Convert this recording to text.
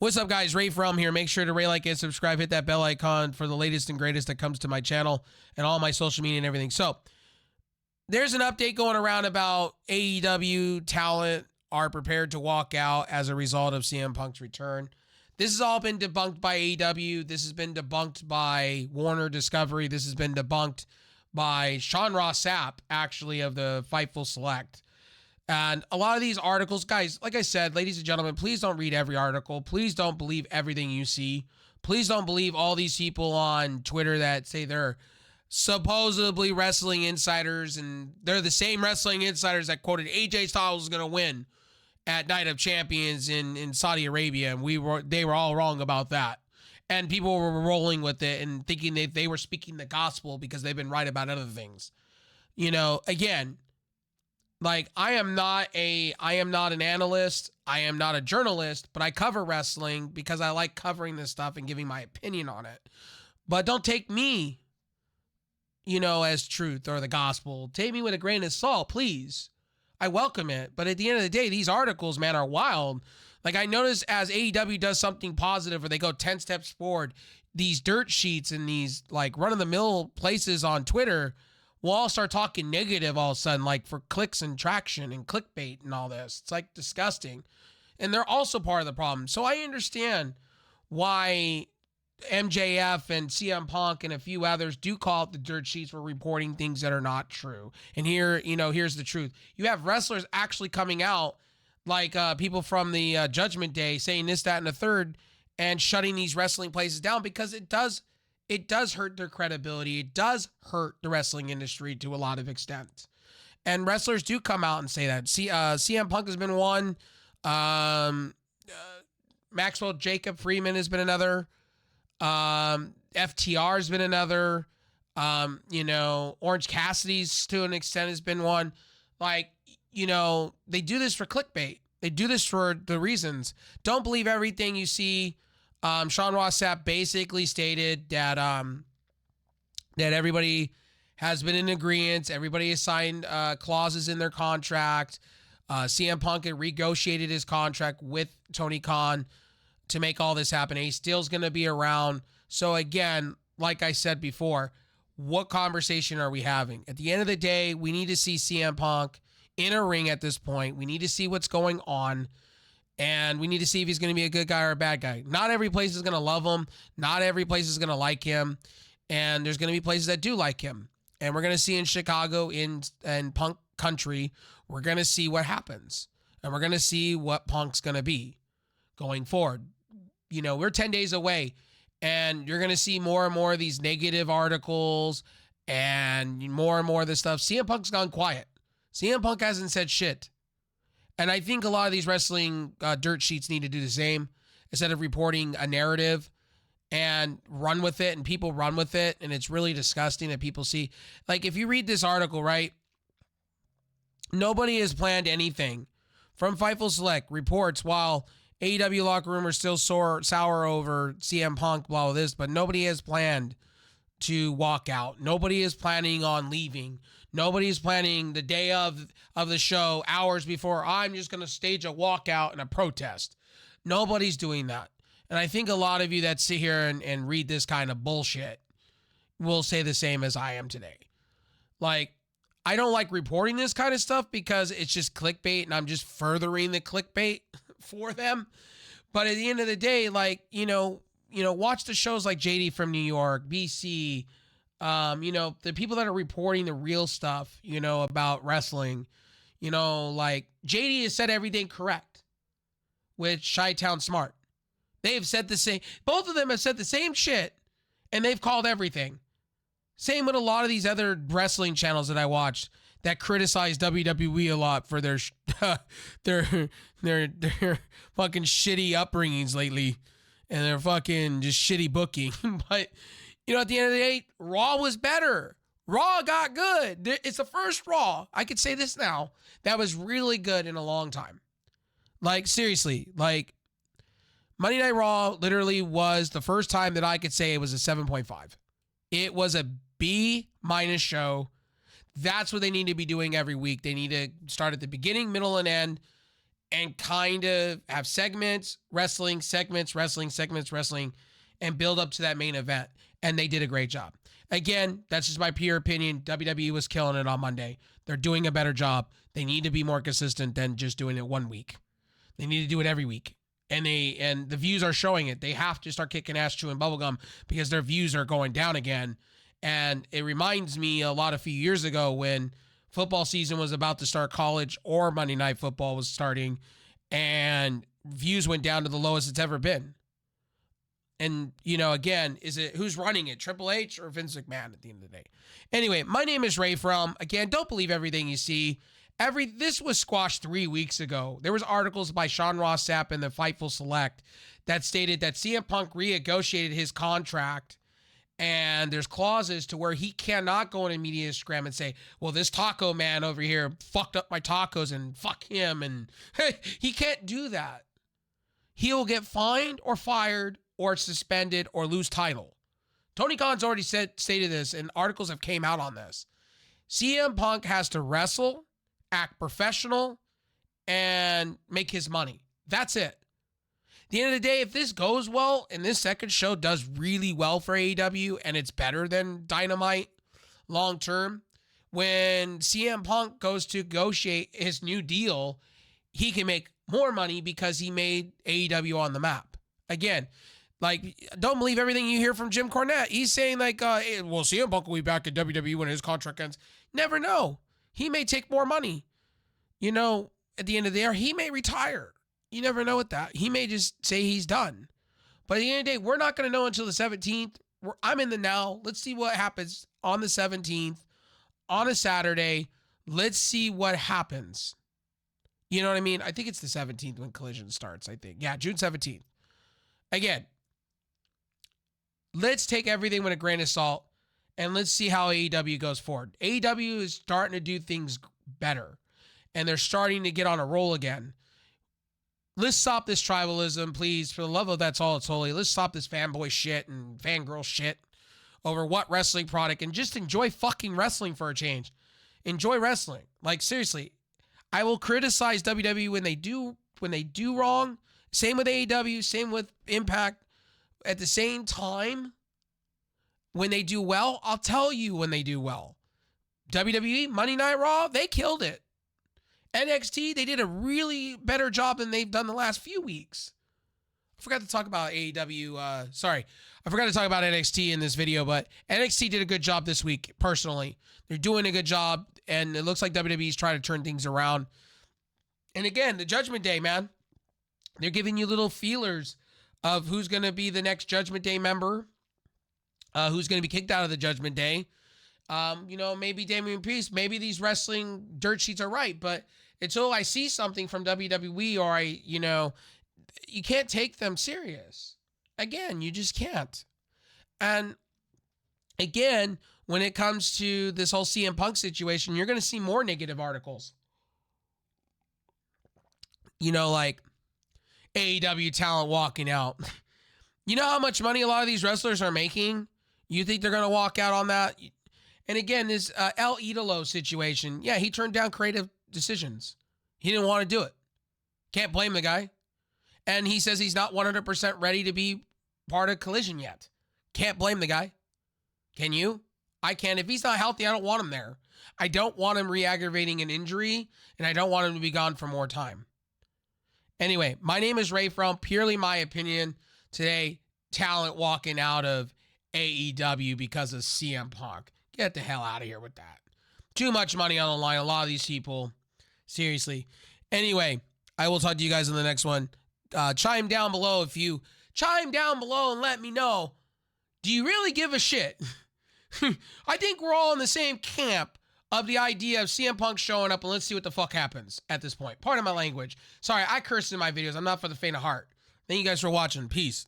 What's up, guys? Ray from here. Make sure to rate, like, and subscribe. Hit that bell icon for the latest and greatest that comes to my channel and all my social media and everything. So, there's an update going around about AEW talent are prepared to walk out as a result of CM Punk's return. This has all been debunked by AEW. This has been debunked by Warner Discovery. This has been debunked by Sean Ross Sapp, actually, of the Fightful Select. And a lot of these articles, guys, like I said, ladies and gentlemen, please don't read every article. Please don't believe everything you see. Please don't believe all these people on Twitter that say they're supposedly wrestling insiders, and they're the same wrestling insiders that quoted AJ Styles was going to win at Night of Champions in Saudi Arabia, and they were all wrong about that. And people were rolling with it and thinking they were speaking the gospel because they've been right about other things. You know, again, like, I am not an analyst, I am not a journalist, but I cover wrestling because I like covering this stuff and giving my opinion on it. But don't take me, as truth or the gospel. Take me with a grain of salt, please. I welcome it. But at the end of the day, these articles, man, are wild. Like, I notice as AEW does something positive or they go 10 steps forward, these dirt sheets and these, like, run-of-the-mill places on Twitter will all start talking negative all of a sudden, like for clicks and traction and clickbait and all this. It's like disgusting. And they're also part of the problem. So I understand why MJF and CM Punk and a few others do call it the dirt sheets for reporting things that are not true. And here, here's the truth. You have wrestlers actually coming out, like people from the Judgment Day, saying this, that, and the third, and shutting these wrestling places down because it does hurt their credibility. It does hurt the wrestling industry to a lot of extent. And wrestlers do come out and say that. CM Punk has been one. Maxwell Jacob Freeman has been another. FTR has been another. Orange Cassidy's to an extent has been one. Like, they do this for clickbait. They do this for the reasons. Don't believe everything you see. Sean Ross Sapp basically stated that that everybody has been in agreement. Everybody has signed clauses in their contract. CM Punk had renegotiated his contract with Tony Khan to make all this happen. He's still going to be around. So again, like I said before, what conversation are we having? At the end of the day, we need to see CM Punk in a ring at this point. We need to see what's going on. And we need to see if he's going to be a good guy or a bad guy. Not every place is going to love him. Not every place is going to like him. And there's going to be places that do like him. And we're going to see in Chicago, in Punk country, we're going to see what happens. And we're going to see what Punk's going to be going forward. We're 10 days away. And you're going to see more and more of these negative articles and more of this stuff. CM Punk's gone quiet. CM Punk hasn't said shit. And I think a lot of these wrestling dirt sheets need to do the same. Instead of reporting a narrative and run with it, and people run with it, and it's really disgusting that people see. Like, if you read this article, right, nobody has planned anything. From Fightful Select reports, while AEW locker room are still sour over CM Punk, blah, blah, this, but nobody has planned to walk out. Nobody is planning on leaving. Nobody's planning the day of the show, hours before, I'm just going to stage a walkout and a protest. Nobody's doing that. And I think a lot of you that sit here and read this kind of bullshit will say the same as I am today. Like, I don't like reporting this kind of stuff because it's just clickbait and I'm just furthering the clickbait for them. But at the end of the day, like, watch the shows like JD from New York, BC, the people that are reporting the real stuff, about wrestling, like JD has said everything correct with Chi-Town Smart. They have said the same. Both of them have said the same shit and they've called everything. Same with a lot of these other wrestling channels that I watched that criticize WWE a lot for their fucking shitty upbringings lately and their fucking just shitty booking. But at the end of the day, Raw was better. Raw got good. It's the first Raw, I could say this now, that was really good in a long time. Like, seriously, like, Monday Night Raw literally was the first time that I could say it was a 7.5. It was a B- show. That's what they need to be doing every week. They need to start at the beginning, middle, and end, and kind of have segments, wrestling, and build up to that main event. And they did a great job. Again, that's just my pure opinion. WWE was killing it on Monday. They're doing a better job. They need to be more consistent than just doing it one week. They need to do it every week. And the views are showing it. They have to start kicking ass, chewing bubblegum, because their views are going down again. And it reminds me a few years ago when football season was about to start, college or Monday Night Football was starting, and views went down to the lowest it's ever been. And, again, who's running it, Triple H or Vince McMahon at the end of the day? Anyway, my name is Ray from, again, don't believe everything you see. This was squashed 3 weeks ago. There was articles by Sean Ross Sapp in the Fightful Select that stated that CM Punk renegotiated his contract, and there's clauses to where he cannot go in a media scrum and say, well, this taco man over here fucked up my tacos and fuck him. And hey, he can't do that. He'll get fined or fired or suspended or lose title. Tony Khan's already stated this, and articles have came out on this. CM Punk has to wrestle, act professional, and make his money. That's it. At the end of the day, if this goes well and this second show does really well for AEW and it's better than Dynamite long term, when CM Punk goes to negotiate his new deal, he can make more money because he made AEW on the map. Again, don't believe everything you hear from Jim Cornette. He's saying well, CM Punk will be back at WWE when his contract ends. Never know. He may take more money. At the end of the year, he may retire. You never know with that. He may just say he's done. But at the end of the day, we're not going to know until the 17th. I'm in the now. Let's see what happens on the 17th, on a Saturday. Let's see what happens. You know what I mean? I think it's the 17th when Collision starts, I think. Yeah, June 17th. Again, let's take everything with a grain of salt, and let's see how AEW goes forward. AEW is starting to do things better, and they're starting to get on a roll again. Let's stop this tribalism, please. For the love of that's all it's holy. Let's stop this fanboy shit and fangirl shit over what wrestling product, and just enjoy fucking wrestling for a change. Enjoy wrestling. Seriously, I will criticize WWE when they do wrong. Same with AEW, same with Impact. At the same time, when they do well, I'll tell you when they do well. WWE, Monday Night Raw, they killed it. NXT, they did a really better job than they've done the last few weeks. I forgot to talk about AEW. I forgot to talk about NXT in this video, but NXT did a good job this week, personally. They're doing a good job, and it looks like WWE's trying to turn things around. And again, the Judgment Day, man. They're giving you little feelers of who's going to be the next Judgment Day member, who's going to be kicked out of the Judgment Day. Maybe Damian Priest, maybe these wrestling dirt sheets are right, but until I see something from WWE or you can't take them serious. Again, you just can't. And again, when it comes to this whole CM Punk situation, you're going to see more negative articles. AEW talent walking out. You know how much money a lot of these wrestlers are making? You think they're going to walk out on that? And again, this El Italo situation, yeah, he turned down creative decisions. He didn't want to do it. Can't blame the guy. And he says he's not 100% ready to be part of Collision yet. Can't blame the guy. Can you? I can. If he's not healthy, I don't want him there. I don't want him re-aggravating an injury, and I don't want him to be gone for more time. Anyway, my name is Ray from purely my opinion. Today, talent walking out of AEW because of CM Punk. Get the hell out of here with that. Too much money on the line. A lot of these people. Seriously. Anyway, I will talk to you guys in the next one. Chime down below and let me know. Do you really give a shit? I think we're all in the same camp of the idea of CM Punk showing up, and let's see what the fuck happens at this point. Pardon my language. Sorry, I curse in my videos. I'm not for the faint of heart. Thank you guys for watching. Peace.